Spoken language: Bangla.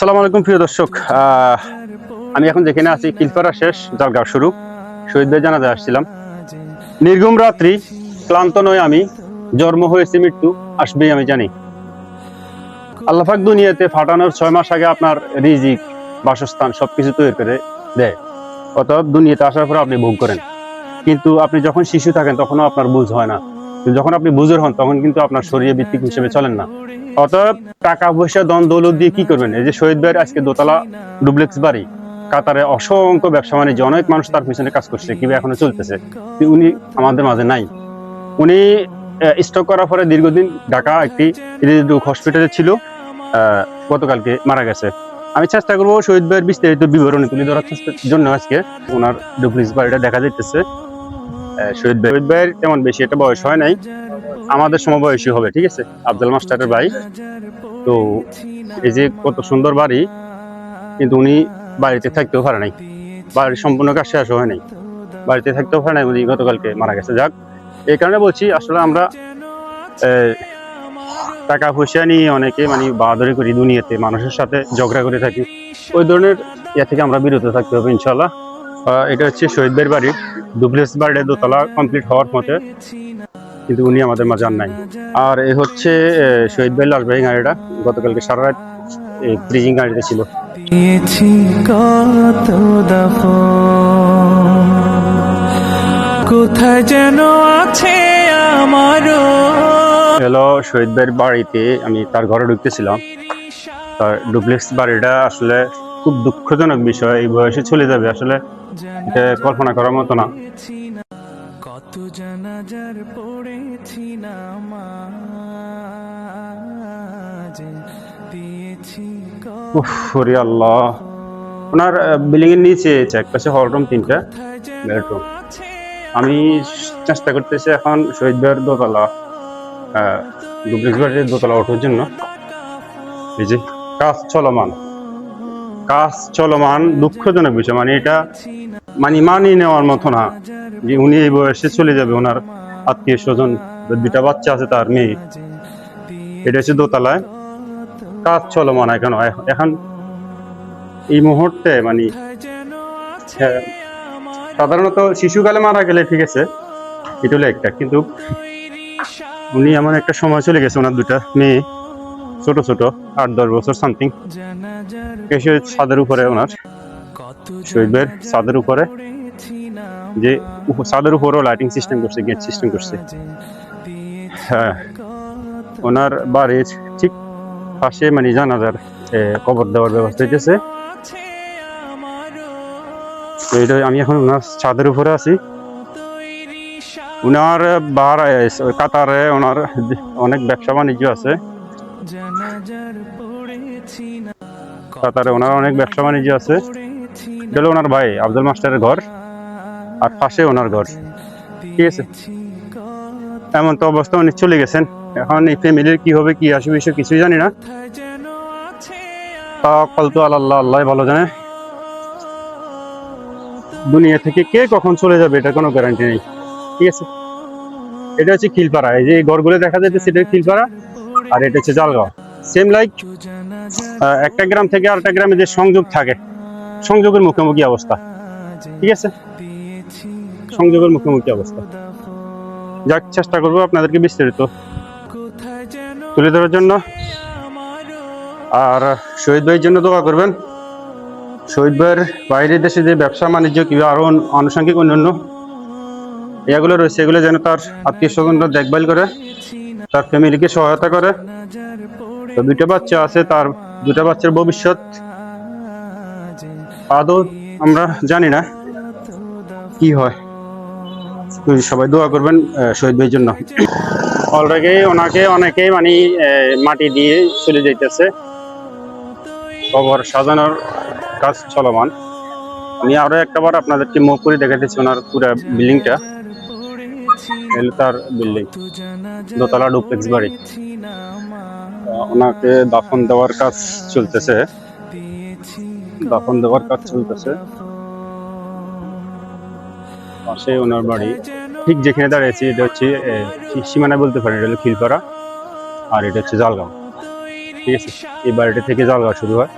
আসসালামু আলাইকুম প্রিয় দর্শক। আমি এখন যেখানে আছি কিলপাড়া শেষ, জালগাঁও শুরু। শহীদ ভাই জানাজায় আসছিলাম। নির্ঘুম রাত্রি, ক্লান্ত নয় আমি, জন্ম হয়েছে মৃত্যু আসবেই আমি জানি। আল্লাহ পাক দুনিয়াতে ফাটানোর 6 মাস আগে আপনার রিজিক, বাসস্থান সবকিছু তৈরি করে দেয়। অতএব দুনিয়াতে আসার পর আপনি ভোগ করেন, কিন্তু আপনি যখন শিশু থাকেন তখনও আপনার বুঝ হয় না। কিন্তু যখন আপনি বুঝের হন তখন কিন্তু আপনার শরীরে ভিত্তিক হিসেবে চলেন না। অতএব টাকা পয়সা ধন দৌলত দিয়ে কি করবেন? এই যে শহীদ ভাইয়ের আজকে দোতলা ডুপ্লেক্স বাড়ি, কাতারে অসংখ্য ব্যবসা বাণিজ্য, অনেক মানুষ তার পিছনে কাজ করছে, কিংবা এখনো চলতেছে। উনি আমাদের মাঝে নাই। উনি স্ট্রোক করার পরে দীর্ঘদিন ঢাকা একটি হসপিটালে ছিল। গতকালকে মারা গেছে। আমি চেষ্টা করবো শহীদ ভাইয়ের বিস্তারিত বিবরণী তুলে ধরার জন্য। আজকে ওনার ডুপ্লেক্স বাড়িটা দেখা যাইতেছে। শহীদ ভাইয়ের তেমন বেশি একটা বয়স হয় নাই, আমাদের সমবয়সী হবে, ঠিক আছে। আফজাল মাস্টারের ভাই। তো এই যে কত সুন্দর বাড়ি, কিন্তু উনি বাড়িতে থাকতেও পারে নাই, বাড়ির সম্পূর্ণ কাজ শেষ হয় নাই, বাড়িতে থাকতেও পারে নাই, উনি গতকালকে মারা গেছে। যাক, এই কারণে বলছি, আসলে আমরা টাকা পয়সা নিয়ে অনেকে বাহাদুরি করি, দুনিয়াতে মানুষের সাথে ঝগড়া করে থাকি। ওই ধরনের ইয়া থেকে আমরা বিরত থাকতে হবে ইনশাল্লাহ। এটা হচ্ছে শহীদ ভাইয়ের বাড়ি, ডুপ্লেক্স বাড়ির দোতলা কমপ্লিট হওয়ার মতে, কিন্তু উনি আমাদের মাঝে আর নাই। আর এই হচ্ছে শহীদ ভাই লাশবাহী গাড়িটা, গতকালকে সারা রাত ব্রিজিং গাড়িতে ছিল। কোথায় যেন আছে আমারও। হ্যালো, শহীদ ভাইয়ের বাড়িতে আমি তার ঘরে ঢুকতেছিলাম। তার ডুপ্লেক্স বাড়িটা আসলে খুব দুঃখজনক বিষয়, এই বয়সে চলে যাবে, আসলে এটা কল্পনা করার মতো না। কত জানাজার পড়েছি না আল্লাহ। ওনার বিল্ডিং এর নিচে এক পাশে হল রুম, 3টা বেডরুম। আমি চেষ্টা করতেছি এখন শহীদ ভাইয়ের দোতলা, ডুপ্লেক্স বাড়ির দোতলা ওঠার জন্য। এই যে কাজ চলমান, দুঃখজনক বিষয়। এটা মানিয়ে নেওয়ার মতো না যে উনি এই বয়সে চলে যাবে। ওনার আত্মীয় স্বজন, 2টা বাচ্চা আছে, তার মেয়ে। এটা হচ্ছে দোতলায়, কাজ চলমান এখন এই মুহূর্তে। সাধারণত শিশুকালে মারা গেলে ঠিক আছে, এটা হলো একটা, কিন্তু উনি এমন একটা সময় চলে গেছে, ওনার 2টা মেয়ে ছোট 8-10 বছর সামথিং। ছাদের উপরে, ওনার শহীদ ভাইয়ের ছাদের উপরে, যে ছাদের উপরেও লাইটিং সিস্টেম করছে, গেট সিস্টেম করছে। হ্যাঁ, ওনার বাড়ির ঠিক পাশে জানাজার কবর দেওয়ার ব্যবস্থা হইতেছে। আমি এখন ওনার ছাদের উপরে আছি। ওনার কাতারে ওনার অনেক ব্যবসা বাণিজ্য আছে। কাতারে ওনার অনেক ব্যবসা বাণিজ্য আছে। এটা ওনার ভাই আফজাল মাস্টারের ঘর, আর পাশে ওনার ঘর, ঠিক আছে। এমন তো অবস্থা, উনি চলে গেছেন। এখন এই ফ্যামিলির কি হবে, কি আসবে, বিষয় কিছুই জানি না। আল্লাহ ভালো জানে। দুনিয়া থেকে কে কখন চলে যাবে এটা কোনো গ্যারান্টি নেই, ঠিক আছে। এটা হচ্ছে খিলপাড়া, এই যে ঘরগুলো দেখা যাচ্ছে, সেটা খিলপাড়া, আর এটা হচ্ছে জালগাঁও। সেম লাইক একটা গ্রাম থেকে আরেকটা গ্রামে যে সংযোগ থাকে, সংযোগের মুখোমুখি অবস্থা, ঠিক আছে। সংযোগের মুখোমুখি অবস্থা। যাক, চেষ্টা করবো আপনাদেরকে বিস্তারিত তুলে ধরার জন্য। আর শহীদ ভাইয়ের জন্য দোয়া করবেন। শহীদ ভাইয়ের বাইরের দেশে যে ব্যবসা বাণিজ্য কিংবা আরো আনুষঙ্গিক অন্যান্য এগুলো রয়েছে, এগুলো যেন তার আত্মীয় স্বজনরা দেখভাল করে, তার ফ্যামিলিকে সহায়তা করে। তো 2টা বাচ্চা আছে, তার 2টা বাচ্চার ভবিষ্যৎ আদৌ আমরা জানি না কি হয়। সবাই দোয়া করবেন শহীদ ভাইয়ের জন্য। অলরেডি ওনাকে অনেকেই মাটি দিয়ে চলে যাইতেছে, কবর সাজানোর কাজ চলমান। আমি আরো একটাবার আপনাদেরকে মুভ করে দেখাতেছি ওনার পুরো বিল্ডিংটা। তার বিল্ডিং, দোতলা ডুপ্লেক্স বাড়ি। ওনাকে দাফন দেওয়ার কাজ চলতেছে, পাশে ওনার বাড়ি। ঠিক যেখানে দাঁড়িয়েছি, এটা হচ্ছে সীমানা বলতে পারেন, এটা হলো খিলপাড়া, আর এটা হচ্ছে জালগাঁও, ঠিক আছে। এই বাড়িটা থেকে জালগাঁও শুরু হয়।